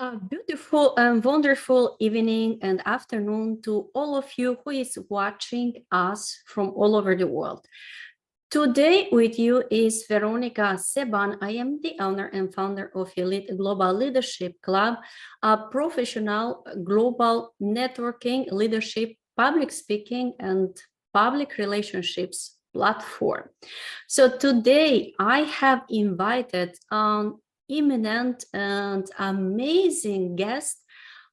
A beautiful and wonderful evening and afternoon to all of you who is watching us from all over the world. Today with you is Veronica Seban. I am the owner and founder of Elite Global Leadership Club, a professional global networking, leadership, public speaking, and public relationships platform. So today I have invited an eminent and amazing guest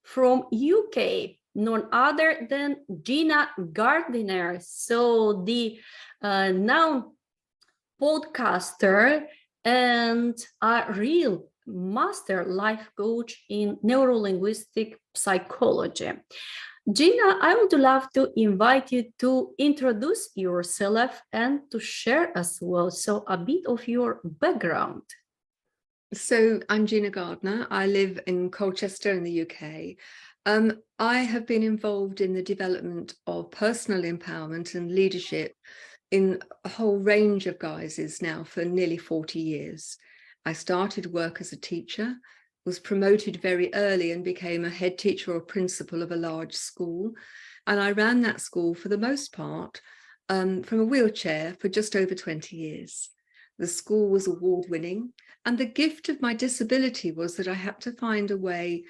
from UK, none other than Gina Gardiner. So the now podcaster and a real master life coach in neurolinguistic psychology. Gina, I would love to invite you to introduce yourself and to share as well, so a bit of your background. So I'm Gina Gardiner. I live in Colchester in the UK. I have been involved in the development of personal empowerment and leadership in a whole range of guises now for nearly 40 years. I started work as a teacher, was promoted very early and became a head teacher or principal of a large school. And I ran that school for the most part from a wheelchair for just over 20 years. The school was award-winning, and the gift of my disability was that I had to find a way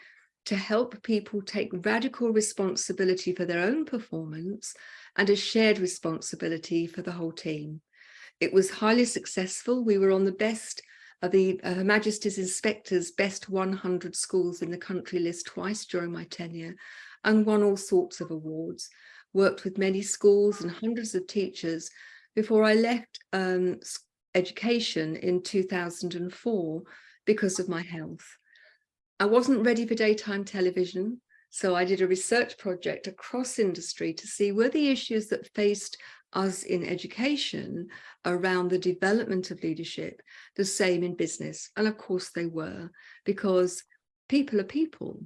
to help people take radical responsibility for their own performance and a shared responsibility for the whole team. It was highly successful. We were on the best of the Her Majesty's Inspector's best 100 schools in the country list twice during my tenure, and won all sorts of awards. Worked with many schools and hundreds of teachers before I left education in 2004 because of my health. I wasn't ready for daytime television, so I did a research project across industry to see were the issues that faced us in education around the development of leadership the same in business. And of course they were, because people are people.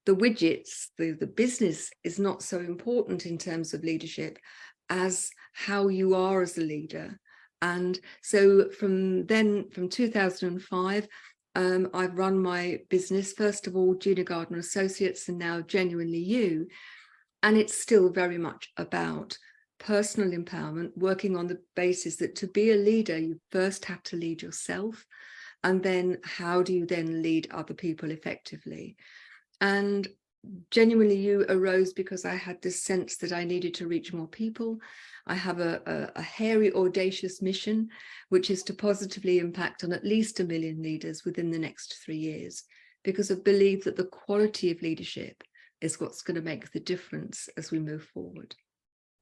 The widgets, the business is not so important in terms of leadership as how you are as a leader. And so from 2005, I've run my business, first of all, Gina Gardiner Associates, and now Genuinely You. And it's still very much about personal empowerment, working on the basis that to be a leader, you first have to lead yourself. And then how do you then lead other people effectively? And Genuinely You arose because I had this sense that I needed to reach more people. I have a hairy, audacious mission, which is to positively impact on at least 1 million leaders within the next 3 years, because I believe that the quality of leadership is what's going to make the difference as we move forward.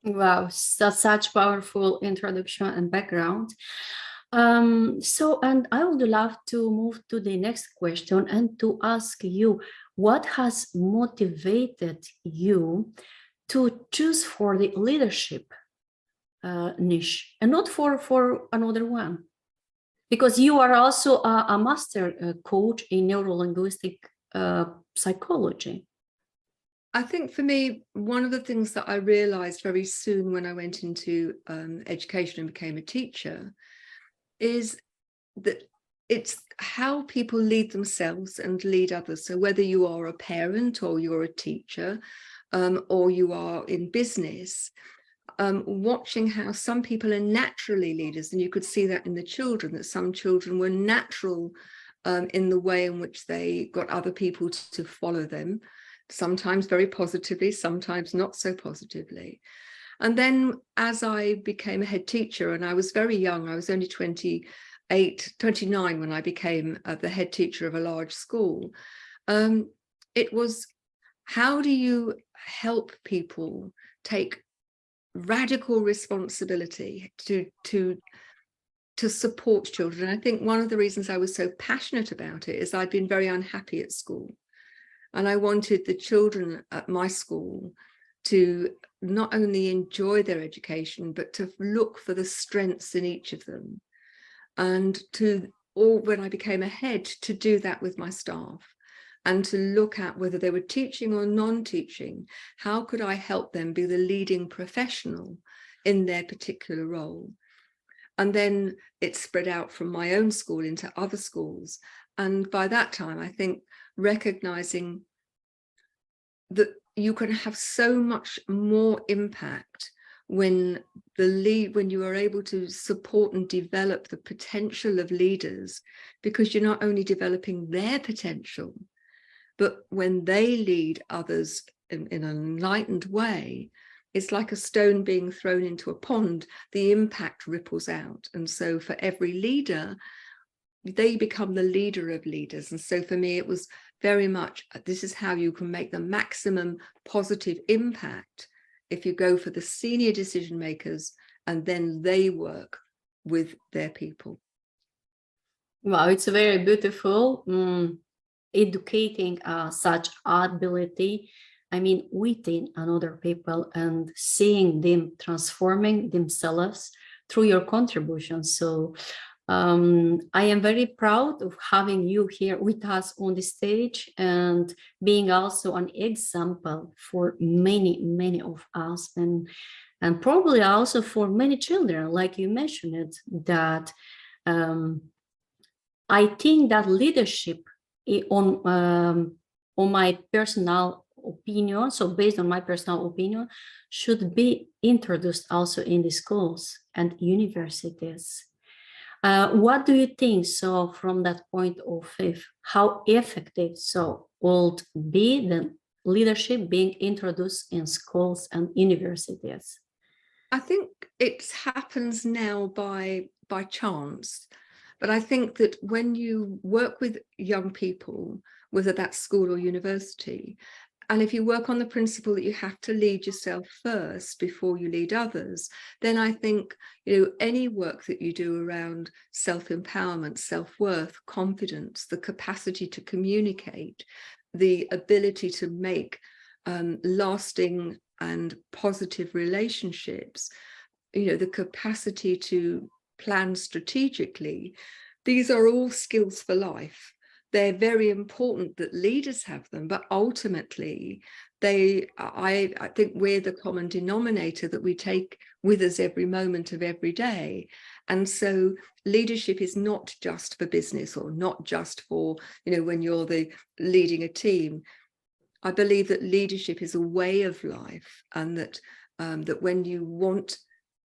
Wow, such powerful introduction and background. And I would love to move to the next question and to ask you, what has motivated you to choose for the leadership niche and not for another one? Because you are also a master coach in neurolinguistic psychology. I think for me, one of the things that I realized very soon when I went into education and became a teacher is that it's how people lead themselves and lead others. So whether you are a parent or you're a teacher or you are in business, watching how some people are naturally leaders, and you could see that in the children, that some children were natural in the way in which they got other people to follow them, sometimes very positively, sometimes not so positively. And then as I became a head teacher, and I was very young, I was only 29 when I became the head teacher of a large school, it was, how do you help people take radical responsibility to support children? I think one of the reasons I was so passionate about it is I'd been very unhappy at school. And I wanted the children at my school to not only enjoy their education, but to look for the strengths in each of them. And when I became a head, to do that with my staff and to look at whether they were teaching or non-teaching, how could I help them be the leading professional in their particular role? And then it spread out from my own school into other schools. And by that time, I think recognizing that you can have so much more impact when you are able to support and develop the potential of leaders, because you're not only developing their potential, but when they lead others in an enlightened way, it's like a stone being thrown into a pond, the impact ripples out. And so for every leader, they become the leader of leaders. And so for me, it was very much, this is how you can make the maximum positive impact if you go for the senior decision makers and then they work with their people. Wow, it's very beautiful. Educating such ability, I mean, within another people and seeing them transforming themselves through your contribution. So I am very proud of having you here with us on the stage and being also an example for many of us, and probably also for many children, like you mentioned, that I think that leadership on my personal opinion, so based on my personal opinion, should be introduced also in the schools and universities. What do you think? So from that point of view, how effective so would be the leadership being introduced in schools and universities? I think it happens now by chance. But I think that when you work with young people, whether that's school or university, and if you work on the principle that you have to lead yourself first before you lead others, then I think, any work that you do around self-empowerment, self-worth, confidence, the capacity to communicate, the ability to make lasting and positive relationships, the capacity to plan strategically, these are all skills for life. They're very important that leaders have them, but ultimately I think we're the common denominator that we take with us every moment of every day. And so leadership is not just for business, or not just for, when you're leading a team. I believe that leadership is a way of life, and that when you want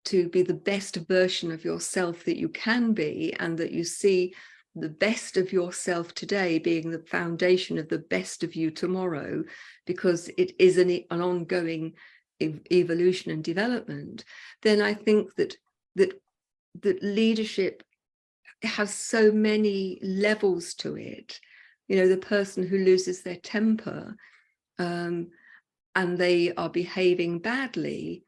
to be the best version of yourself that you can be, and that you see the best of yourself today being the foundation of the best of you tomorrow, because it is an ongoing evolution and development, then I think that leadership has so many levels to it. The person who loses their temper and they are behaving badly,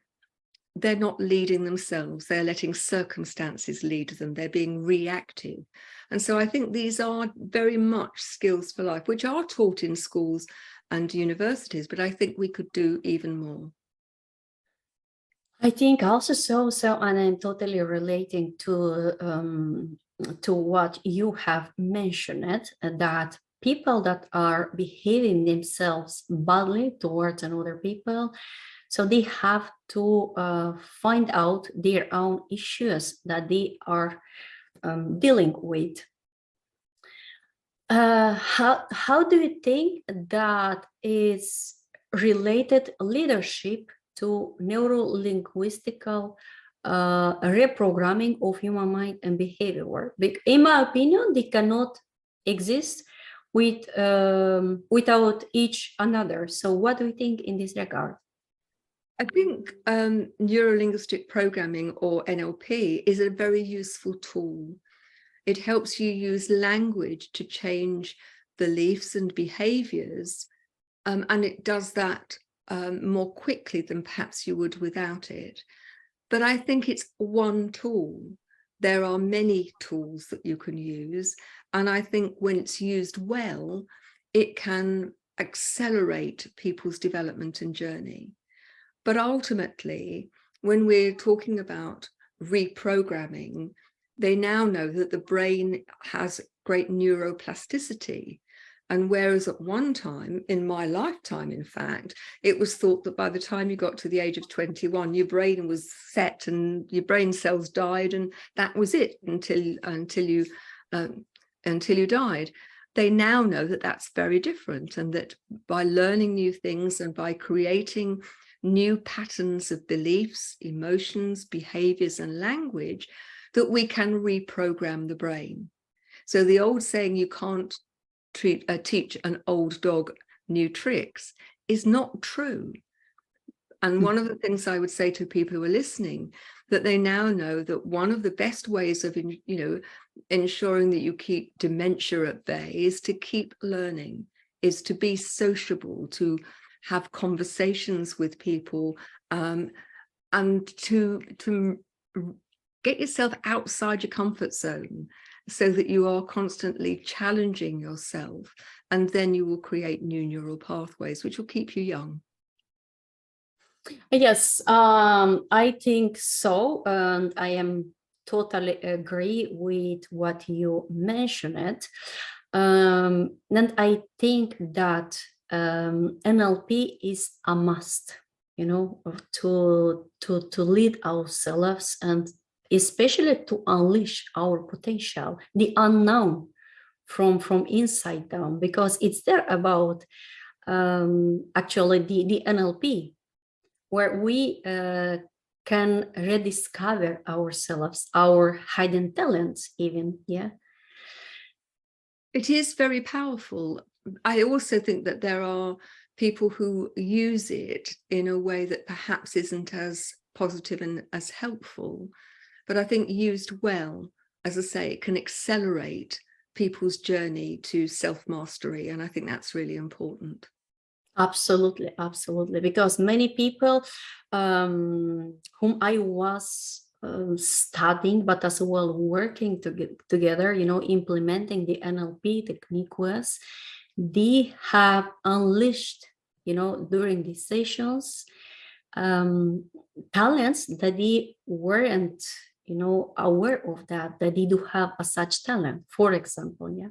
they're not leading themselves, they're letting circumstances lead them, they're being reactive. And so I think these are very much skills for life, which are taught in schools and universities, but I think we could do even more. I think also so, and I'm totally relating to what you have mentioned, that people that are behaving themselves badly towards another people, so they have to find out their own issues that they are dealing with. How do you think that is related leadership to neuro-linguistical reprogramming of human mind and behavior? In my opinion, they cannot exist without each another. So what do you think in this regard? I think neuro-linguistic programming, or NLP, is a very useful tool. It helps you use language to change beliefs and behaviors, and it does that more quickly than perhaps you would without it. But I think it's one tool. There are many tools that you can use, and I think when it's used well, it can accelerate people's development and journey. But ultimately, when we're talking about reprogramming, they now know that the brain has great neuroplasticity. And whereas at one time, in my lifetime, in fact, it was thought that by the time you got to the age of 21, your brain was set and your brain cells died, and that was it until you died. they now know that that's very different, and that by learning new things and by creating new patterns of beliefs, emotions, behaviors, and language, that we can reprogram the brain. So the old saying, you can't teach an old dog new tricks, is not true. And one of the things I would say to people who are listening, that they now know that one of the best ways of, ensuring that you keep dementia at bay is to keep learning, is to be sociable, to have conversations with people, and to get yourself outside your comfort zone so that you are constantly challenging yourself, and then you will create new neural pathways which will keep you young. Yes, I think so, and I am totally agree with what you mentioned. And I think that NLP is a must, to lead ourselves, and especially to unleash our potential, the unknown from inside down, because it's there about actually the NLP, where we can rediscover ourselves, our hidden talents even, yeah. It is very powerful. I also think that there are people who use it in a way that perhaps isn't as positive and as helpful. But I think used well, as I say, it can accelerate people's journey to self-mastery. And I think that's really important. Absolutely, absolutely. Because many people whom I was studying, but as well working together, implementing the NLP technique was, they have unleashed, during these sessions, talents that they weren't, aware of, that they do have a such talent, for example, yeah,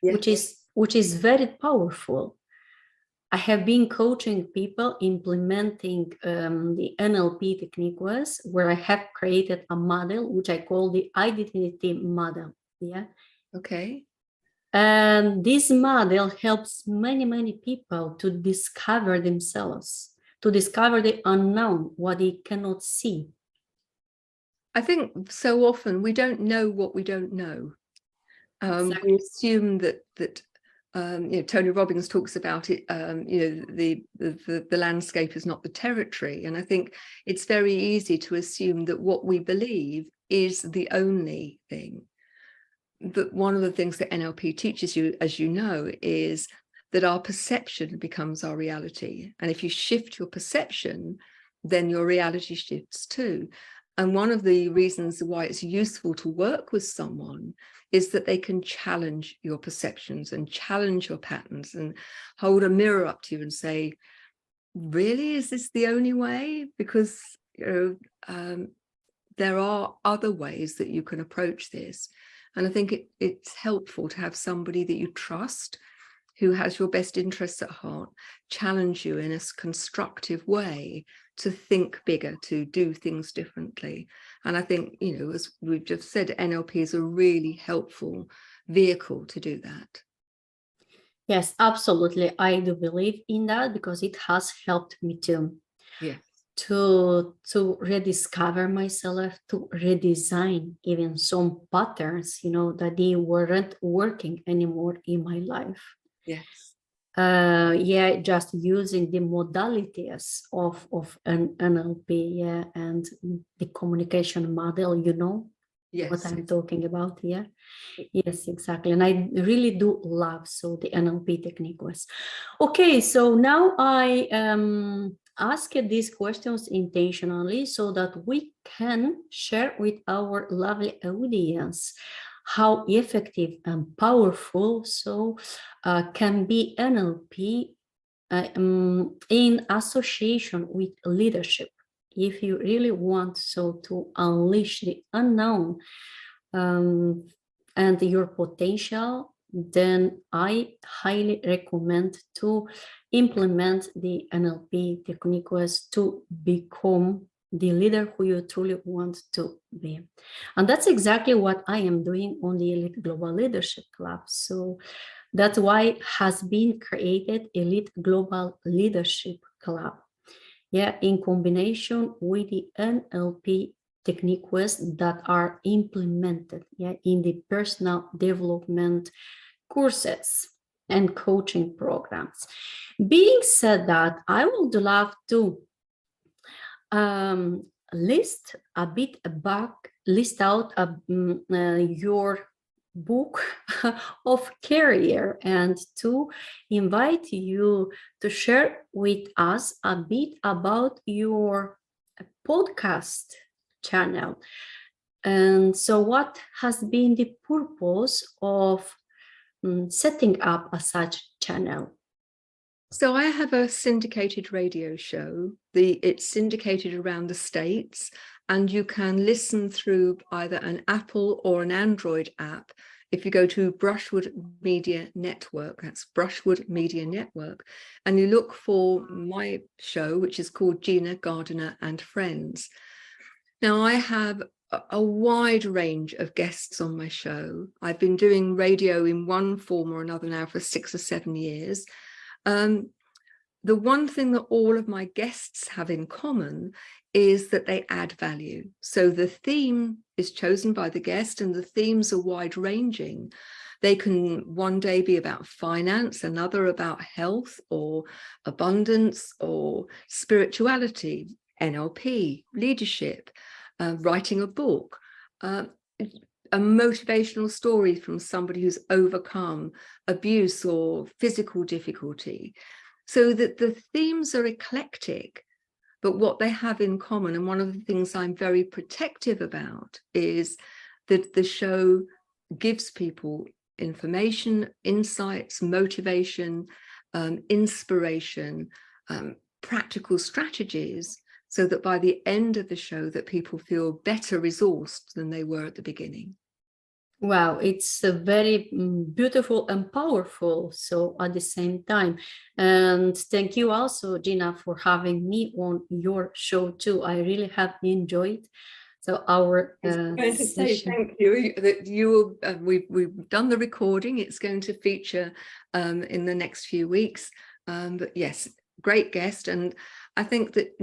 Yes. which is very powerful. I have been coaching people implementing the NLP technique was, where I have created a model, which I call the identity model. Yeah. Okay. And this model helps many, many people to discover themselves, to discover the unknown, what they cannot see. I think so often we don't know what we don't know. Exactly. We assume that Tony Robbins talks about it, the landscape is not the territory. And I think it's very easy to assume that what we believe is the only thing. But one of the things that NLP teaches you, as you know, is that our perception becomes our reality. And if you shift your perception, then your reality shifts too. And one of the reasons why it's useful to work with someone is that they can challenge your perceptions and challenge your patterns and hold a mirror up to you and say, really, is this the only way? Because there are other ways that you can approach this. And I think it's helpful to have somebody that you trust, who has your best interests at heart, challenge you in a constructive way to think bigger, to do things differently. And I think, as we've just said, NLP is a really helpful vehicle to do that. Yes, absolutely. I do believe in that, because it has helped me too. Yes. To rediscover myself, to redesign even some patterns, that they weren't working anymore in my life. Yes. Yeah, just using the modalities of an NLP, yeah, and the communication model, Yes. what I'm talking about, yeah. Yes, exactly. And I really do love the NLP technique was. Okay, so now I ask these questions intentionally so that we can share with our lovely audience how effective and powerful can be NLP in association with leadership. If you really want to unleash the unknown and your potential, then I highly recommend to implement the NLP technique was to become the leader who you truly want to be. And that's exactly what I am doing on the Elite Global Leadership Club. So That's why has been created Elite Global Leadership Club. Yeah, in combination with the NLP techniques that are implemented, yeah, in the personal development courses and coaching programs. Being said that, I would love to list a bit back, list out your book of career, and to invite you to share with us a bit about your podcast channel. And so what has been the purpose of setting up a such channel? So I have a syndicated radio show. It's syndicated around the States, and you can listen through either an Apple or an Android app. If you go to Brushwood Media Network, that's Brushwood Media Network, and you look for my show, which is called Gina, Gardiner and Friends. Now, I have a wide range of guests on my show. I've been doing radio in one form or another now for 6 or 7 years. The one thing that all of my guests have in common is that they add value. So the theme is chosen by the guest, and the themes are wide ranging. They can one day be about finance, another about health or abundance or spirituality, NLP, leadership, writing a book, a motivational story from somebody who's overcome abuse or physical difficulty. So that the themes are eclectic, but what they have in common, and one of the things I'm very protective about, is that the show gives people information, insights, motivation, inspiration, practical strategies, so that by the end of the show that people feel better resourced than they were at the beginning. Wow, it's very beautiful and powerful, so at the same time. And thank you also, Gina, for having me on your show too. I really have enjoyed our session. Thank you. That you will, we've done the recording. It's going to feature in the next few weeks. But yes, great guest. And I think that,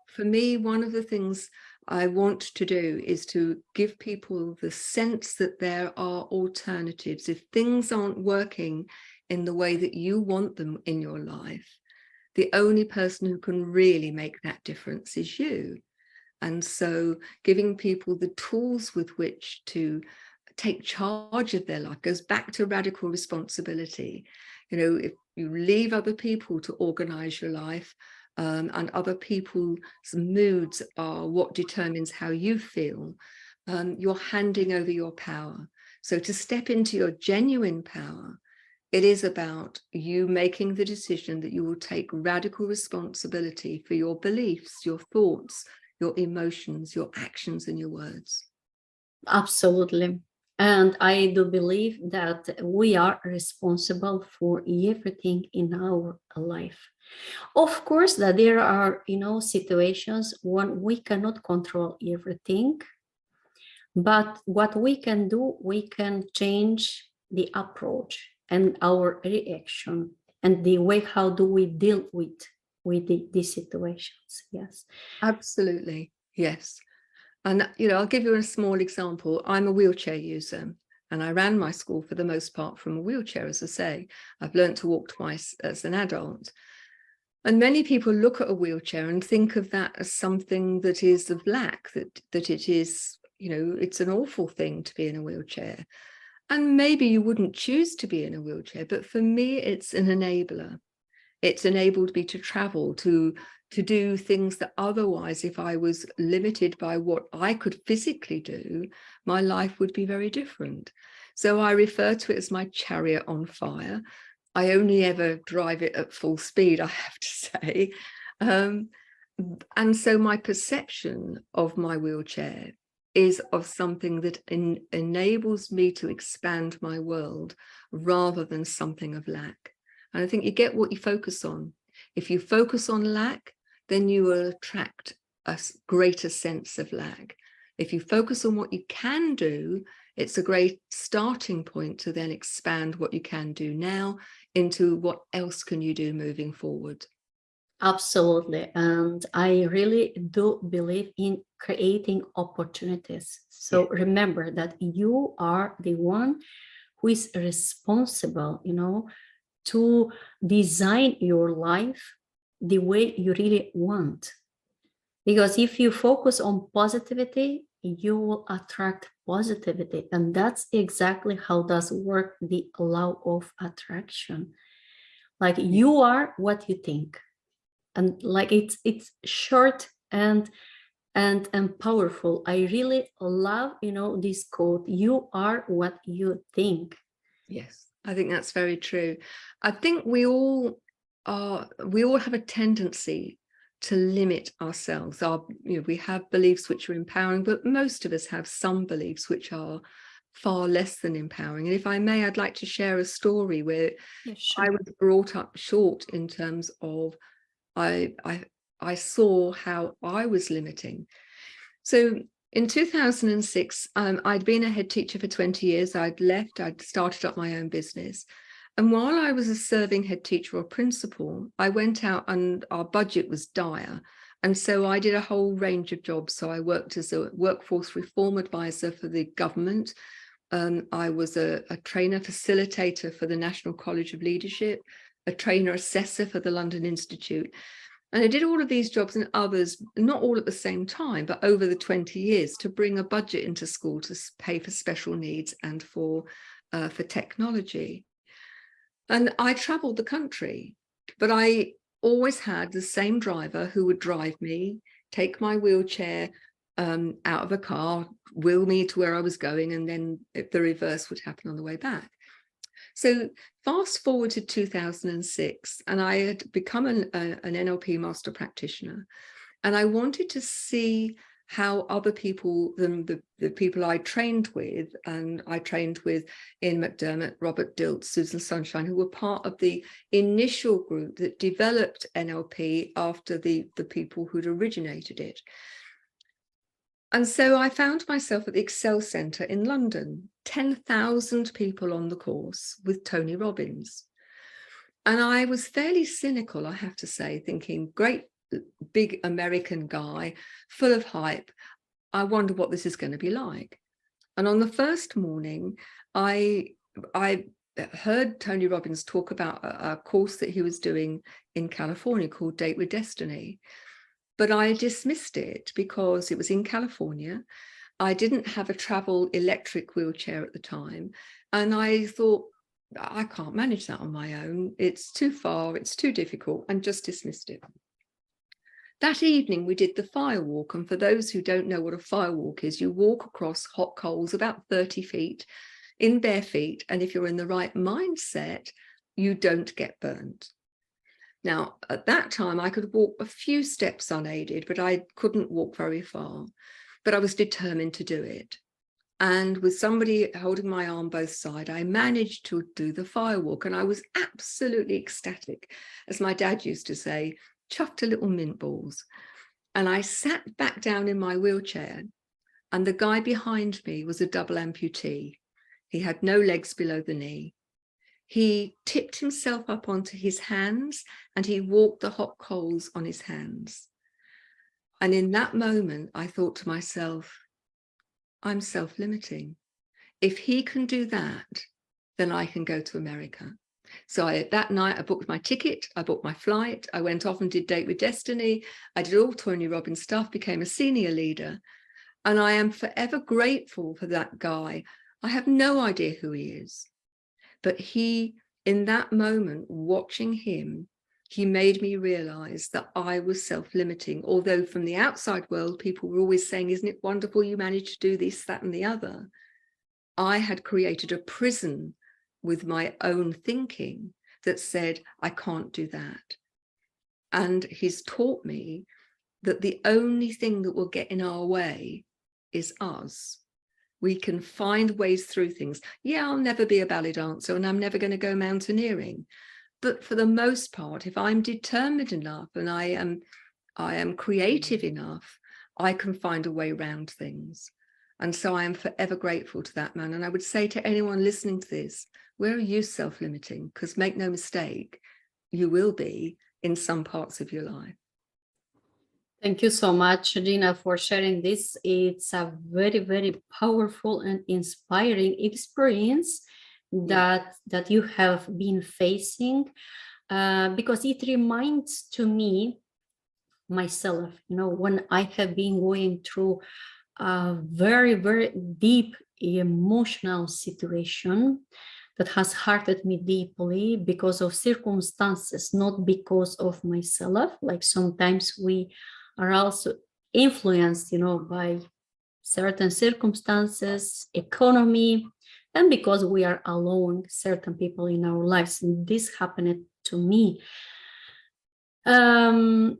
for me, one of the things I want to do is to give people the sense that there are alternatives. If things aren't working in the way that you want them in your life, the only person who can really make that difference is you. And so giving people the tools with which to take charge of their life goes back to radical responsibility. If you leave other people to organize your life, and other people's moods are what determines how you feel, you're handing over your power. So to step into your genuine power, it is about you making the decision that you will take radical responsibility for your beliefs, your thoughts, your emotions, your actions, and your words. Absolutely. And I do believe that we are responsible for everything in our life. Of course, that there are, situations when we cannot control everything. But what we can do, we can change the approach and our reaction and the way how do we deal with these situations. Yes. Absolutely. Yes. And, I'll give you a small example. I'm a wheelchair user, and I ran my school for the most part from a wheelchair, as I say. I've learned to walk twice as an adult. And many people look at a wheelchair and think of that as something that is of lack, that it is, it's an awful thing to be in a wheelchair. And maybe you wouldn't choose to be in a wheelchair, but for me, it's an enabler. It's enabled me to travel, to do things that otherwise, if I was limited by what I could physically do, my life would be very different. So I refer to it as my chariot on fire. I only ever drive it at full speed, I have to say. And so my perception of my wheelchair is of something that enables me to expand my world rather than something of lack. And I think you get what you focus on. If you focus on lack, then you will attract a greater sense of lack. If you focus on what you can do, It's a great starting point to then expand what you can do now into what else can you do moving forward. Absolutely. And I really do believe in creating opportunities. So remember that you are the one who is responsible, to design your life the way you really want. Because if you focus on positivity, you will attract positivity. And that's exactly how does work the law of attraction. Like you are what you think. And like it's short and powerful. I really love, this quote, you are what you think. Yes, I think that's very true. I think we all have a tendency to limit ourselves. We have beliefs which are empowering, but most of us have some beliefs which are far less than empowering. And if I may, I'd like to share a story where I was brought up short in terms of I saw how I was limiting. So in 2006, I'd been a head teacher for 20 years. I'd left, I'd started up my own business. And while I was a serving head teacher or principal, I went out and our budget was dire. And so I did a whole range of jobs. So I worked as a workforce reform advisor for the government. I was a trainer facilitator for the National College of Leadership, a trainer assessor for the London Institute. And I did all of these jobs and others, not all at the same time, but over the 20 years to bring a budget into school to pay for special needs and for technology. And I traveled the country, but I always had the same driver who would drive me, take my wheelchair out of a car, wheel me to where I was going, and then the reverse would happen on the way back. So fast forward to 2006, and I had become an NLP master practitioner, and I wanted to see how other people than the people I trained with, and I trained with Ian McDermott, Robert Dilts, Susan Sunshine, who were part of the initial group that developed NLP after the people who'd originated it. And so I found myself at the Excel Centre in London, 10,000 people on the course with Tony Robbins. And I was fairly cynical, I have to say, thinking, great big American guy, full of hype. I wonder what this is going to be like. And on the first morning, I heard Tony Robbins talk about a course that he was doing in California called Date with Destiny. But I dismissed it because it was in California. I didn't have a travel electric wheelchair at the time. And I thought, I can't manage that on my own. It's too far, it's too difficult, and just dismissed it. That evening, we did the fire walk. And for those who don't know what a fire walk is, you walk across hot coals about 30 feet in bare feet. And if you're in the right mindset, you don't get burnt. Now, at that time, I could walk a few steps unaided, but I couldn't walk very far. But I was determined to do it. And with somebody holding my arm both sides, I managed to do the fire walk. And I was absolutely ecstatic. As my dad used to say, chuffed a little mint balls. And I sat back down in my wheelchair. And the guy behind me was a double amputee. He had no legs below the knee. He tipped himself up onto his hands and he walked the hot coals on his hands. And in that moment, I thought to myself, I'm self-limiting. If he can do that, then I can go to America. So that night I booked my ticket, I booked my flight, I went off and did Date with Destiny. I did all Tony Robbins stuff, became a senior leader. And I am forever grateful for that guy. I have no idea who he is. But he, in that moment, watching him, he made me realize that I was self-limiting. Although from the outside world, people were always saying, isn't it wonderful you managed to do this, that, and the other? I had created a prison with my own thinking that said, I can't do that. And he's taught me that the only thing that will get in our way is us. We can find ways through things. Yeah, I'll never be a ballet dancer and I'm never going to go mountaineering. But for the most part, if I'm determined enough and I am creative enough, I can find a way around things. And so I am forever grateful to that man. And I would say to anyone listening to this, where are you self-limiting? Because make no mistake, you will be in some parts of your life. Thank you so much, Gina, for sharing this. It's a very, very powerful and inspiring experience that you have been facing, because it reminds to me myself, when I have been going through a very, very deep emotional situation that has hurted me deeply because of circumstances, not because of myself. Like sometimes we are also influenced, by certain circumstances, economy, and because we are alone, certain people in our lives. And this happened to me. And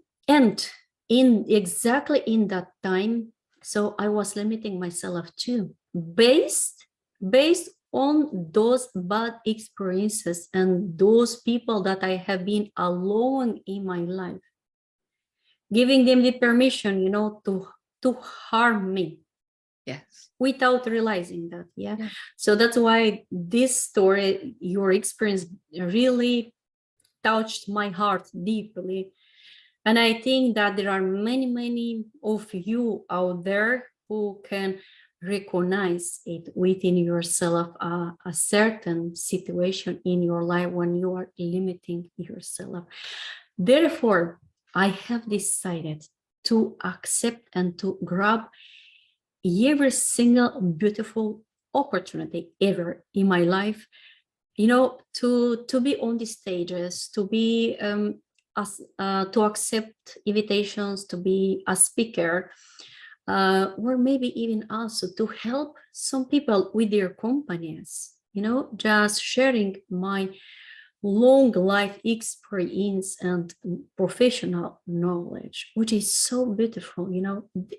exactly in that time, so I was limiting myself too, based on those bad experiences and those people that I have been alone in my life, giving them the permission, to harm me. Yes. Without realizing that. Yeah. So that's why this story, your experience, really touched my heart deeply. And I think that there are many, many of you out there who can recognize it within yourself, a certain situation in your life when you are limiting yourself. Therefore, I have decided to accept and to grab every single beautiful opportunity ever in my life, to be on the stages, to be to accept invitations to be a speaker, or maybe even also to help some people with their companies, just sharing my long life experience and professional knowledge, which is so beautiful.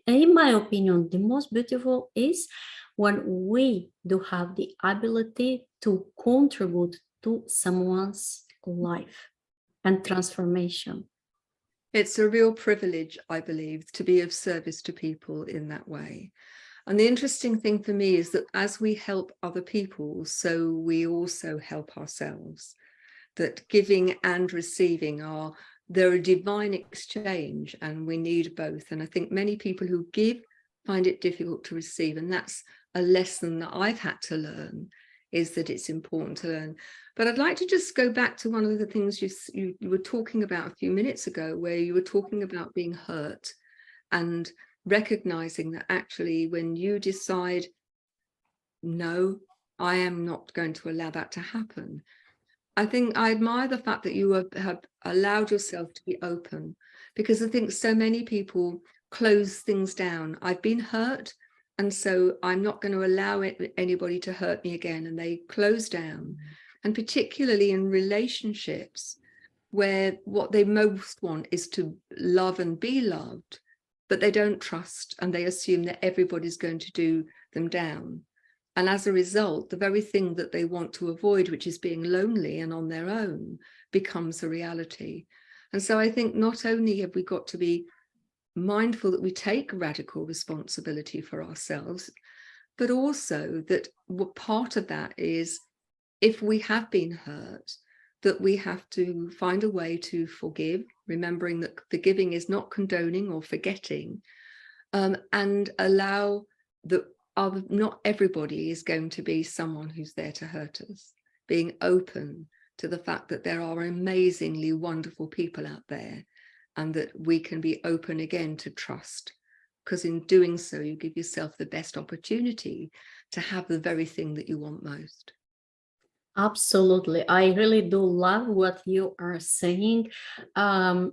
In my opinion, the most beautiful is when we do have the ability to contribute to someone's life and transformation. It's a real privilege, I believe, to be of service to people in that way. And the interesting thing for me is that as we help other people, so we also help ourselves. That giving and receiving they're a divine exchange, and we need both. And I think many people who give find it difficult to receive. And that's a lesson that I've had to learn, is that it's important to learn. But I'd like to just go back to one of the things you were talking about a few minutes ago, where you were talking about being hurt and recognizing that actually when you decide, no, I am not going to allow that to happen. I think I admire the fact that you have allowed yourself to be open, because I think so many people close things down. I've been hurt, and so I'm not going to allow anybody to hurt me again. And they close down. And particularly in relationships where what they most want is to love and be loved, but they don't trust, and they assume that everybody's going to do them down. And as a result, the very thing that they want to avoid, which is being lonely and on their own, becomes a reality. And so I think not only have we got to be mindful that we take radical responsibility for ourselves, but also that part of that is, if we have been hurt, that we have to find a way to forgive, remembering that forgiving is not condoning or forgetting, and allow that not everybody is going to be someone who's there to hurt us. Being open to the fact that there are amazingly wonderful people out there, and that we can be open again to trust, because in doing so, you give yourself the best opportunity to have the very thing that you want most. Absolutely. I really do love what you are saying. And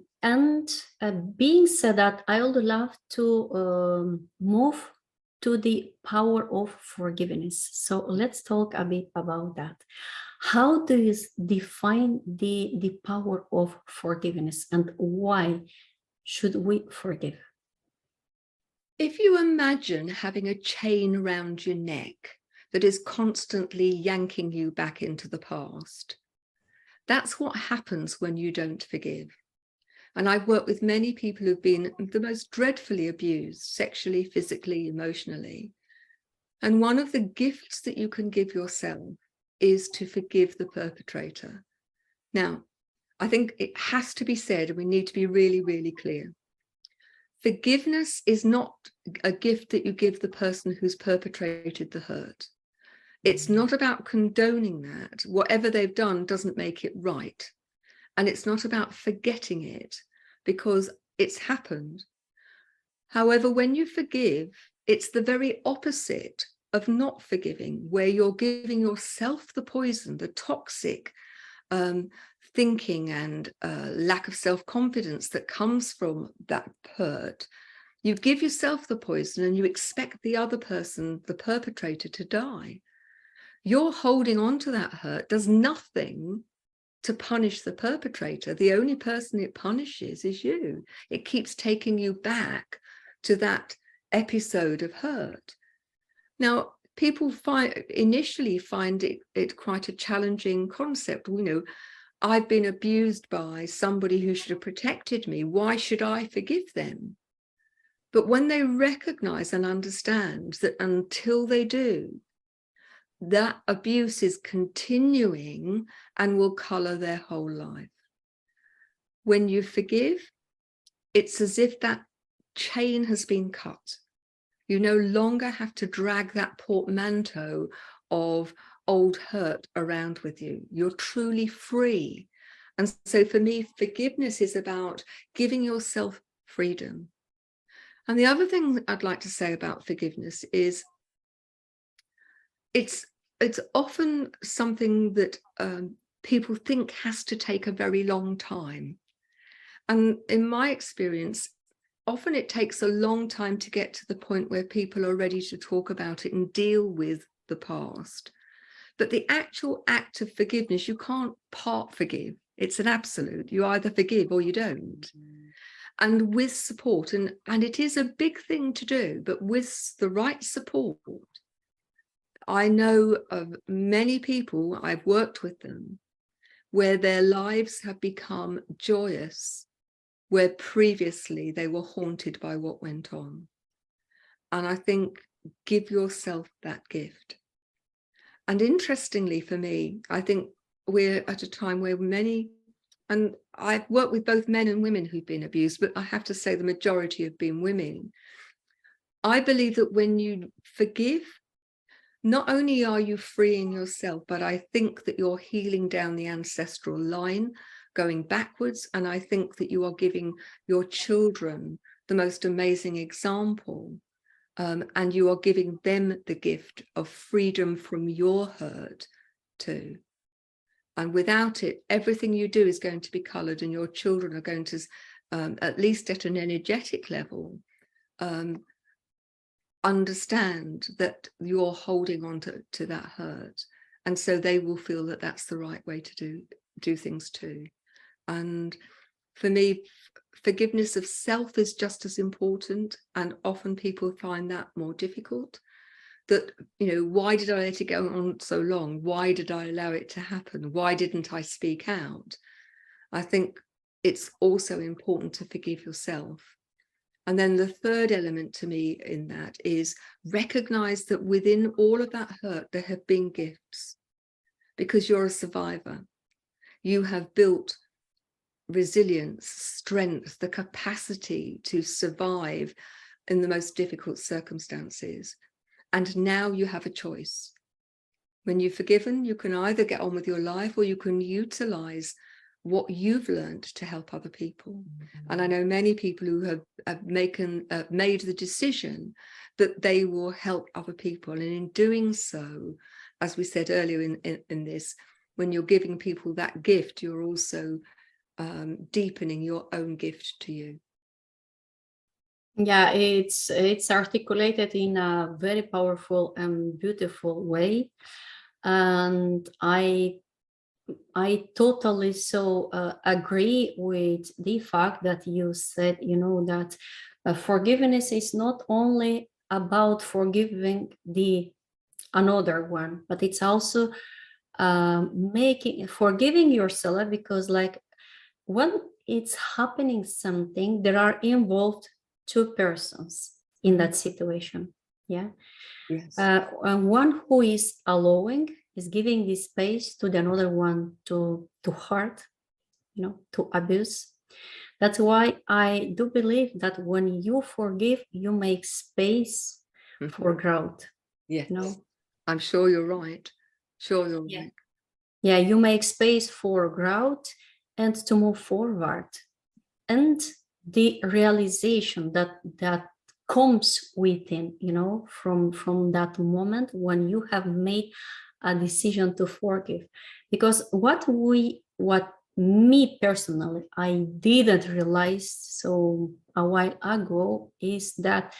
being said that, I would love to move to the power of forgiveness. So let's talk a bit about that. How do you define the power of forgiveness, and why should we forgive? If you imagine having a chain around your neck that is constantly yanking you back into the past, that's what happens when you don't forgive. And I've worked with many people who've been the most dreadfully abused, sexually, physically, emotionally. And one of the gifts that you can give yourself is to forgive the perpetrator. Now, I think it has to be said, and we need to be really, really clear. Forgiveness is not a gift that you give the person who's perpetrated the hurt. It's not about condoning that. Whatever they've done doesn't make it right. And it's not about forgetting it because it's happened. However, when you forgive, it's the very opposite of not forgiving, where you're giving yourself the poison, the toxic thinking and lack of self-confidence that comes from that hurt. You give yourself the poison and you expect the other person, the perpetrator, to die. You're holding on to that hurt does nothing to punish the perpetrator. The only person it punishes is you. It keeps taking you back to that episode of hurt. Now, people initially find it quite a challenging concept. You know, I've been abused by somebody who should have protected me. Why should I forgive them? But when they recognize and understand that until they do, that abuse is continuing and will color their whole life. When you forgive, it's as if that chain has been cut. You no longer have to drag that portmanteau of old hurt around with you. You're truly free. And so for me, forgiveness is about giving yourself freedom. And the other thing I'd like to say about forgiveness is it's often something that people think has to take a very long time. And in my experience, often it takes a long time to get to the point where people are ready to talk about it and deal with the past. But the actual act of forgiveness, you can't part forgive. It's an absolute. You either forgive or you don't. And with support, and it is a big thing to do, but with the right support, I know of many people, I've worked with them, where their lives have become joyous, where previously they were haunted by what went on. And I think, give yourself that gift. And interestingly for me, I think we're at a time where many, and I've worked with both men and women who've been abused, but I have to say the majority have been women. I believe that when you forgive, not only are you freeing yourself, but I think that you're healing down the ancestral line, going backwards. And I think that you are giving your children the most amazing example. And you are giving them the gift of freedom from your hurt too. And without it, everything you do is going to be colored, and your children are going to, at least at an energetic level, understand that you're holding on to that hurt. And so they will feel that that's the right way to do things too. And for me, forgiveness of self is just as important. And often people find that more difficult. That, you know, why did I let it go on so long? Why did I allow it to happen? Why didn't I speak out? I think it's also important to forgive yourself. And then the third element to me in that is recognize that within all of that hurt, there have been gifts, because you're a survivor. You have built resilience, strength, the capacity to survive in the most difficult circumstances. And now you have a choice. When you've forgiven, you can either get on with your life, or you can utilize what you've learned to help other people. And I know many people who have made the decision that they will help other people. And in doing so, as we said earlier in this, when you're giving people that gift, you're also deepening your own gift to you. Yeah, it's articulated in a very powerful and beautiful way. And I totally agree with the fact that you said, you know, that forgiveness is not only about forgiving another one, but it's also forgiving yourself, because like when it's happening something, there are involved two persons in that situation. Yeah. Yes. And one who is allowing is giving this space to the another one to hurt, to abuse. That's why I do believe that when you forgive, you make space for growth. Yes. You know? I'm sure you're right. Sure you're Yeah. right. Yeah, you make space for growth and to move forward. And the realization that comes within, from that moment when you have made a decision to forgive. Because what me personally I didn't realize so a while ago is that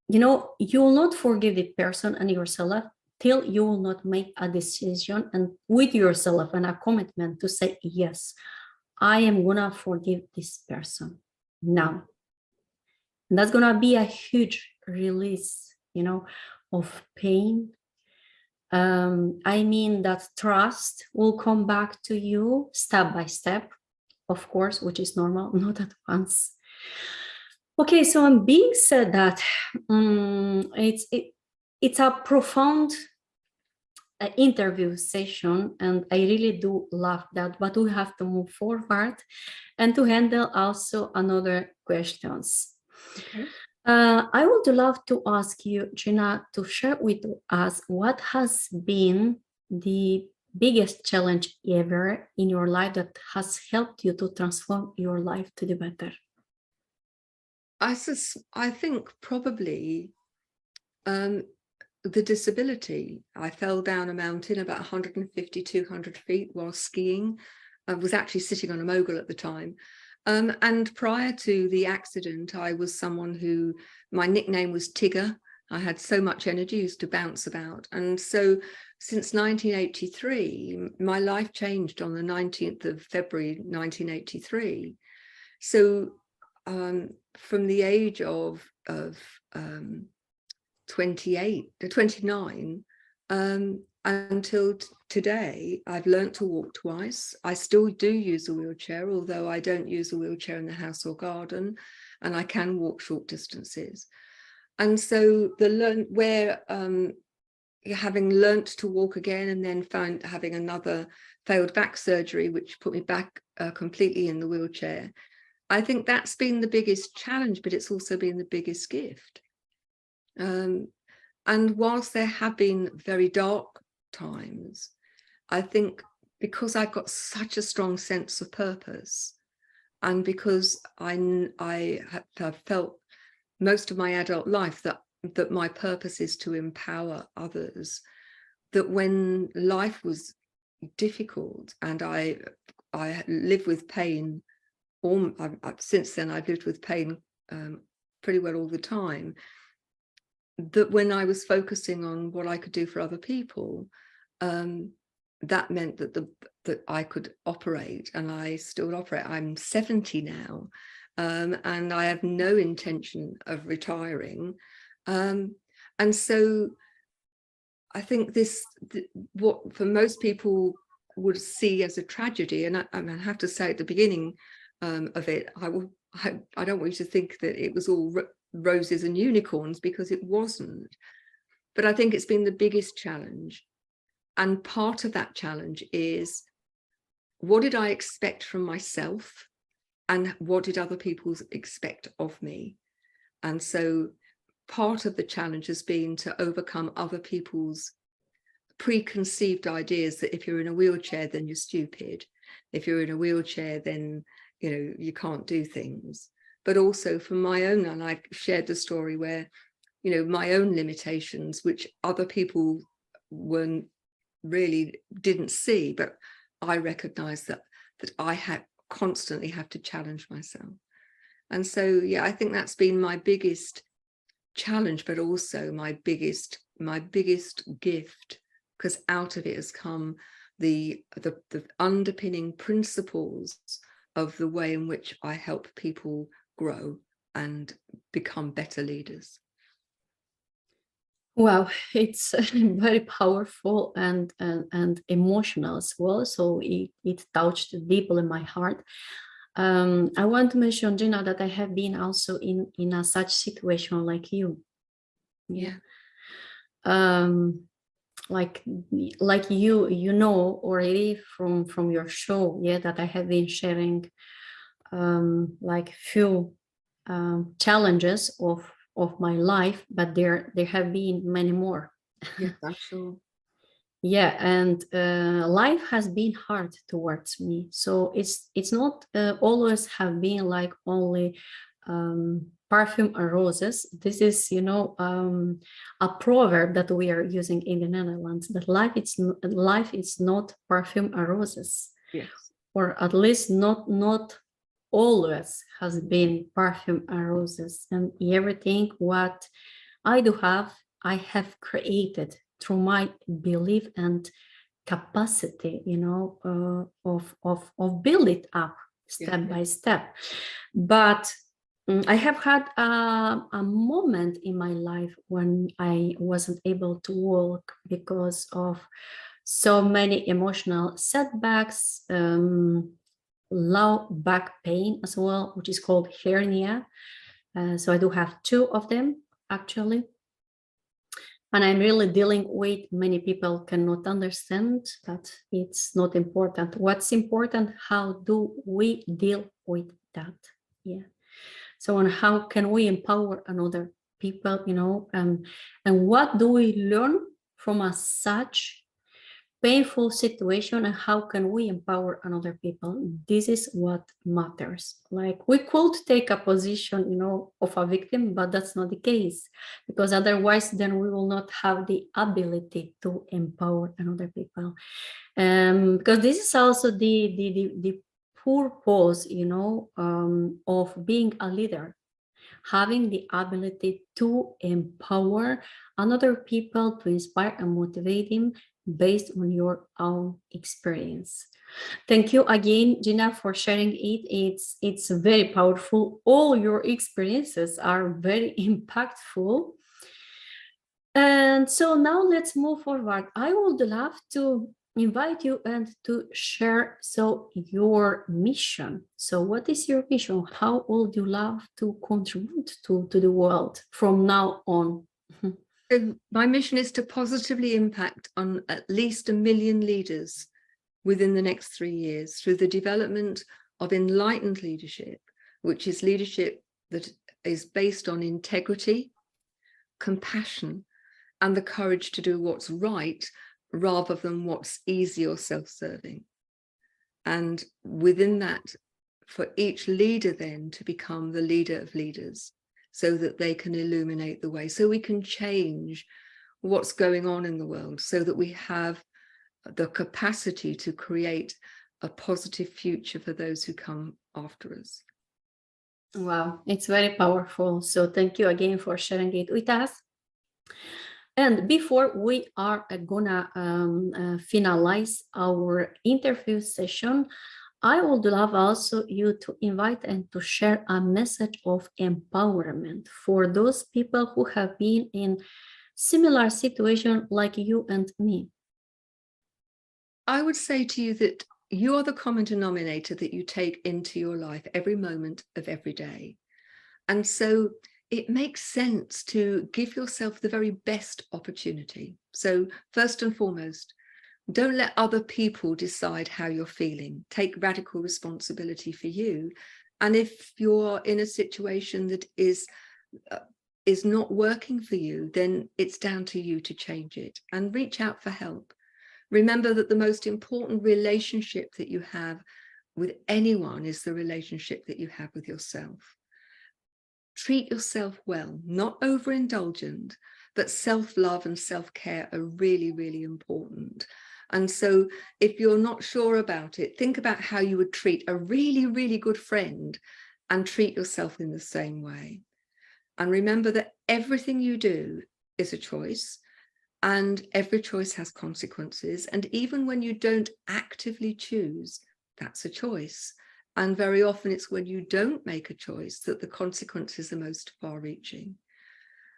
you will not forgive the person and yourself till you will not make a decision and with yourself and a commitment to say, yes, I am gonna forgive this person now. And that's gonna be a huge release, of pain. I mean that trust will come back to you step by step, of course, which is normal, not at once. Okay, so I'm being said that it's a profound interview session, and I really do love that. But we have to move forward and to handle also another questions. Okay. I would love to ask you, Gina, to share with us what has been the biggest challenge ever in your life that has helped you to transform your life to the better. I think probably the disability. I fell down a mountain about 150, 200 feet while skiing. I was actually sitting on a mogul at the time. And prior to the accident, I was someone who, my nickname was Tigger. I had so much energy, used to bounce about. And so since 1983, my life changed on the 19th of February, 1983. So from the age of 28 to 29 until today, I've learnt to walk twice. I still do use a wheelchair, although I don't use a wheelchair in the house or garden, and I can walk short distances. And so having learnt to walk again and then having another failed back surgery, which put me back completely in the wheelchair, I think that's been the biggest challenge, but it's also been the biggest gift. And whilst there have been very dark times, I think because I've got such a strong sense of purpose, and because I have felt most of my adult life that my purpose is to empower others, that when life was difficult and I live with pain, since then I've lived with pain pretty well all the time, that when I was focusing on what I could do for other people, that meant that I could operate, and I still operate. I'm 70 now, and I have no intention of retiring. And so I think what for most people would see as a tragedy, and I have to say at the beginning of it, I don't want you to think that it was all roses and unicorns, because it wasn't. But I think it's been the biggest challenge. And part of that challenge is, what did I expect from myself, and what did other people expect of me? And so part of the challenge has been to overcome other people's preconceived ideas that if you're in a wheelchair, then you're stupid. If you're in a wheelchair, then you can't do things. But also from my own, and I shared the story where my own limitations, which other people didn't see, but I recognized that I constantly have to challenge myself. And so I think that's been my biggest challenge, but also my biggest gift, because out of it has come the underpinning principles of the way in which I help people grow and become better leaders. Wow, it's very powerful and emotional as well. So it touched deeply in my heart. I want to mention, Gina, that I have been also in a such situation like you. Yeah. Yeah. Um, like you know already from your show, yeah, that I have been sharing like few challenges of my life, but there have been many more. Yes, I'm sure. Yeah, and life has been hard towards me, so it's not always have been like only perfume and roses. This is, you know, a proverb that we are using in the Netherlands, that life is not perfume and roses, Yes. or at least not always has been perfume and roses. And everything what I do have, I have created through my belief and capacity, you know, of build it up step by step. But I have had a moment in my life when I wasn't able to walk because of so many emotional setbacks, low back pain as well, which is called hernia. So I do have two of them actually. And I'm really dealing with many people cannot understand that it's not important. What's important, how do we deal with that? Yeah. So on how can we empower another people, you know, and what do we learn from a such painful situation, and how can we empower another people? This is what matters. Like, we could take a position, you know, of a victim, but that's not the case, because otherwise then we will not have the ability to empower another people. Because this is also the purpose, you know, of being a leader, having the ability to empower another people, to inspire and motivate them based on your own experience. Thank you again, Gina, for sharing it. It's very powerful. All your experiences are very impactful. And so now let's move forward. I would love to invite you and to share your mission. So what is your mission? How would you love to contribute to the world from now on? So my mission is to positively impact on at least 1 million leaders within the next 3 years through the development of enlightened leadership, which is leadership that is based on integrity, compassion, and the courage to do what's right rather than what's easy or self-serving. And within that, for each leader then to become the leader of leaders, so that they can illuminate the way, so we can change what's going on in the world, so that we have the capacity to create a positive future for those who come after us. Wow, it's very powerful. So thank you again for sharing it with us. And before we are gonna finalize our interview session, I would love also you to invite and to share a message of empowerment for those people who have been in similar situation like you and me. I would say to you that you are the common denominator that you take into your life every moment of every day. And so it makes sense to give yourself the very best opportunity. So first and foremost, don't let other people decide how you're feeling. Take radical responsibility for you. And if you're in a situation that is not working for you, then it's down to you to change it and reach out for help. Remember that the most important relationship that you have with anyone is the relationship that you have with yourself. Treat yourself well, not overindulgent, but self-love and self-care are really, really important. And so if you're not sure about it, think about how you would treat a really, really good friend and treat yourself in the same way. And remember that everything you do is a choice, and every choice has consequences. And even when you don't actively choose, that's a choice. And very often it's when you don't make a choice that the consequences are most far-reaching.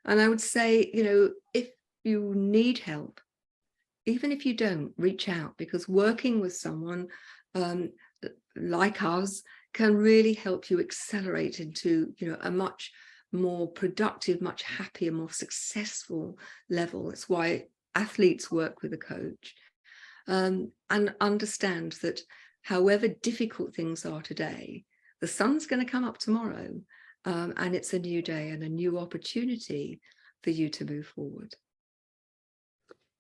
And I would say, you know, if you need help, even if you don't, reach out, because working with someone like us can really help you accelerate into, you know, a much more productive, much happier, more successful level. That's why athletes work with a coach, and understand that however difficult things are today, the sun's going to come up tomorrow, and it's a new day and a new opportunity for you to move forward.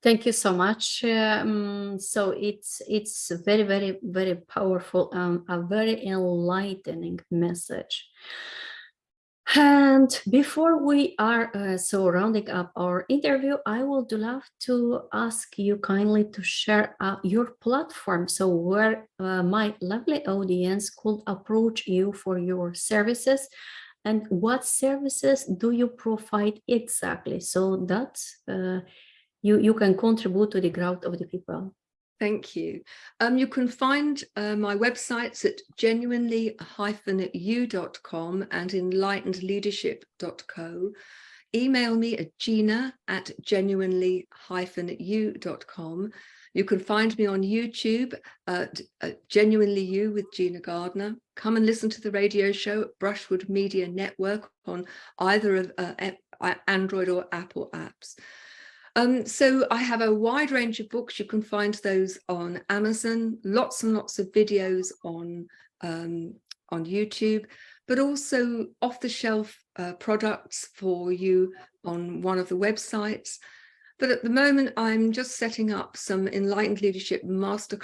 Thank you so much. So it's very, very, very powerful, a very enlightening message. And before we are so rounding up our interview, I would love to ask you kindly to share your platform, so where my lovely audience could approach you for your services, and what services do you provide exactly, so that you can contribute to the growth of the people. Thank you. You can find my websites at genuinely-u.com and enlightenedleadership.co. Email me at gina@genuinely-u.com. You can find me on YouTube at Genuinely You with Gina Gardiner. Come and listen to the radio show at Brushwood Media Network on either of Android or Apple apps. So I have a wide range of books. You can find those on Amazon, lots and lots of videos on YouTube, but also off-the-shelf products for you on one of the websites. But at the moment, I'm just setting up some Enlightened Leadership master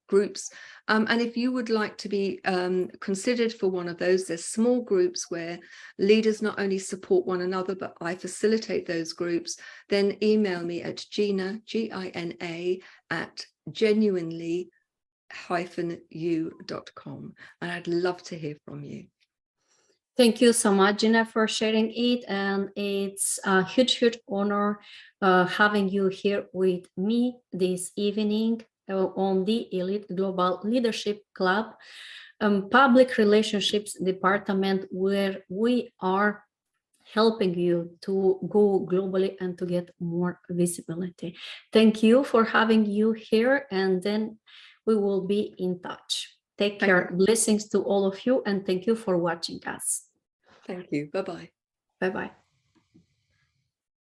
groups. And if you would like to be considered for one of those, there's small groups where leaders not only support one another, but I facilitate those groups. Then email me at Gina, Gina, at genuinely-u.com. And I'd love to hear from you. Thank you so much, Gina, for sharing it. And it's a huge, huge honor having you here with me this evening on the Elite Global Leadership Club, public relationships department, where we are helping you to go globally and to get more visibility. Thank you for having you here, and then we will be in touch. Take care. Blessings to all of you, and thank you for watching us. Thank you. Bye-bye. Bye-bye.